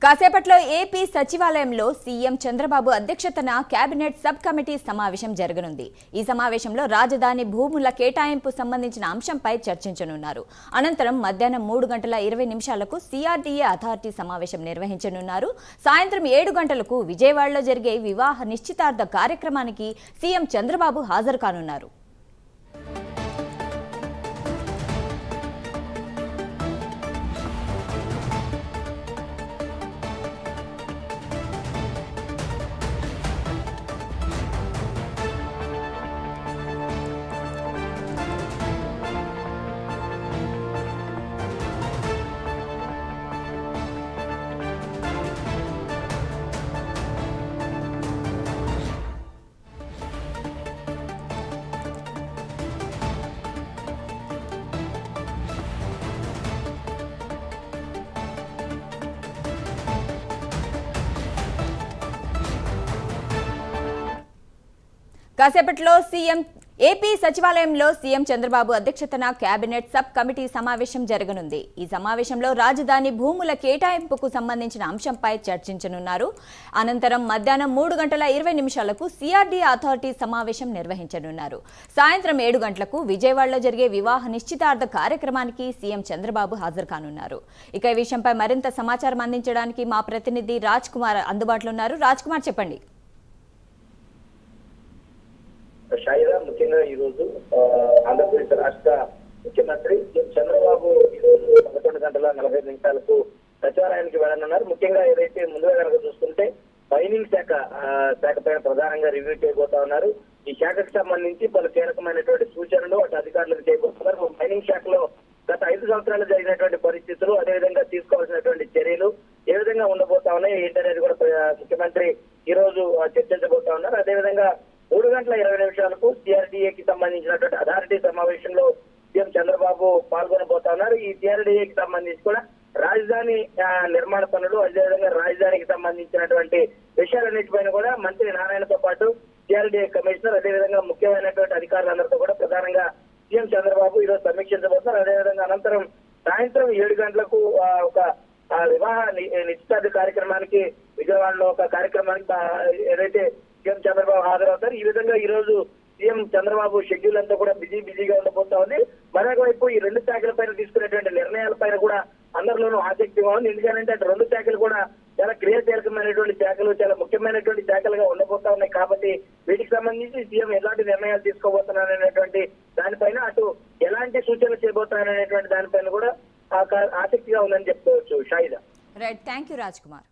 కాసేపట్లో ఏపీ సచివాలయంలో సీఎం చంద్రబాబు అధ్యక్షతన కేబినెట్ సబ్ కమిటీ సమావేశం జరగనుంది. ఈ సమావేశంలో రాజధాని భూముల కేటాయింపు సంబంధించిన అంశంపై చర్చించనున్నారు. అనంతరం మధ్యాహ్నం 3:20 సిఆర్డీఏ అథారిటీ సమావేశం నిర్వహించనున్నారు. సాయంత్రం 7 గంటలకు విజయవాడలో జరిగే వివాహ నిశ్చితార్థ కార్యక్రమానికి సీఎం చంద్రబాబు హాజరు కానున్నారు. కాసేపట్లో ఏపీ సచివాలయంలో సీఎం చంద్రబాబు అధ్యక్షతన కేబినెట్ సబ్ కమిటీ సమావేశం జరగనుంది. ఈ సమావేశంలో రాజధాని భూముల కేటాయింపుకు సంబంధించిన అంశంపై చర్చించనున్నారు. అనంతరం మధ్యాహ్నం 3:20 సిఆర్డీఏ అథారిటీ సమావేశం నిర్వహించనున్నారు. సాయంత్రం 7 గంటలకు విజయవాడలో జరిగే వివాహ నిశ్చితార్థ కార్యక్రమానికి సీఎం చంద్రబాబు హాజరు కానున్నారు. ఇక ఈ విషయంపై మరింత సమాచారం అందించడానికి మా ప్రతినిధి రాజ్ కుమార్ అందుబాటులో ఉన్నారు. రాజ్ కుమార్, చెప్పండి. షాయిరా, ముఖ్యంగా ఈ రోజు ఆంధ్రప్రదేశ్ రాష్ట్ర ముఖ్యమంత్రి చంద్రబాబు ఈ రోజు 11:45 సచివాలయానికి వెళ్ళనున్నారు. ముఖ్యంగా ఏదైతే ముందుగా కనుక చూస్తుంటే మైనింగ్ శాఖ పైన ప్రధానంగా రివ్యూ చేయబోతా ఉన్నారు. ఈ శాఖకు సంబంధించి పలు కీలకమైనటువంటి సూచనలు అటు అధికారులకు చేయబోతున్నారు. మైనింగ్ శాఖలో గత 5 సంవత్సరాలు జరిగినటువంటి పరిస్థితులు, అదేవిధంగా తీసుకోవాల్సినటువంటి చర్యలు ఏ విధంగా ఉండబోతా ఉన్నాయి ఏంటనేది కూడా ముఖ్యమంత్రి ఈ రోజు చర్చించబోతా ఉన్నారు. అదేవిధంగా 3:20 సిఆర్డీఏకి సంబంధించినటువంటి అథారిటీ సమావేశంలో సీఎం చంద్రబాబు పాల్గొనబోతా ఉన్నారు. ఈ సిఆర్డీఏకి సంబంధించి కూడా రాజధాని నిర్మాణ పనులు, అదేవిధంగా రాజధానికి సంబంధించినటువంటి విషయాలన్నిటిపైన కూడా మంత్రి నారాయణతో పాటు సిఆర్డీఏ కమిషనర్, అదేవిధంగా ముఖ్యమైనటువంటి అధికారులందరితో కూడా ప్రధానంగా సీఎం చంద్రబాబు ఈరోజు సమీక్షించబోతున్నారు. అదేవిధంగా అనంతరం సాయంత్రం 7 గంటలకు ఒక వివాహ నిశ్చితార్థ కార్యక్రమానికి విజయవాడలో ఒక కార్యక్రమానికి ఏదైతే సీఎం చంద్రబాబు హాజరవుతారు. ఈ విధంగా ఈ రోజు సీఎం చంద్రబాబు షెడ్యూల్ అంతా కూడా బిజీగా ఉండబోతా ఉంది. మరొక వైపు ఈ 2 శాఖల పైన తీసుకునేటువంటి నిర్ణయాలపైన కూడా అందరిలోనూ ఆసక్తిగా ఉంది. ఎందుకంటే అటు 2 శాఖలు కూడా చాలా క్రియాశీలకమైనటువంటి శాఖలు, చాలా ముఖ్యమైనటువంటి శాఖలుగా ఉండబోతా ఉన్నాయి. కాబట్టి వీటికి సంబంధించి సీఎం ఎలాంటి నిర్ణయాలు తీసుకోబోతున్నారనేటువంటి దానిపైన, అటు ఎలాంటి సూచనలు చేయబోతున్నారనేటువంటి దానిపైన కూడా ఆసక్తిగా ఉందని చెప్పుకోవచ్చు. Shaida. Right, thank you Raj Kumar.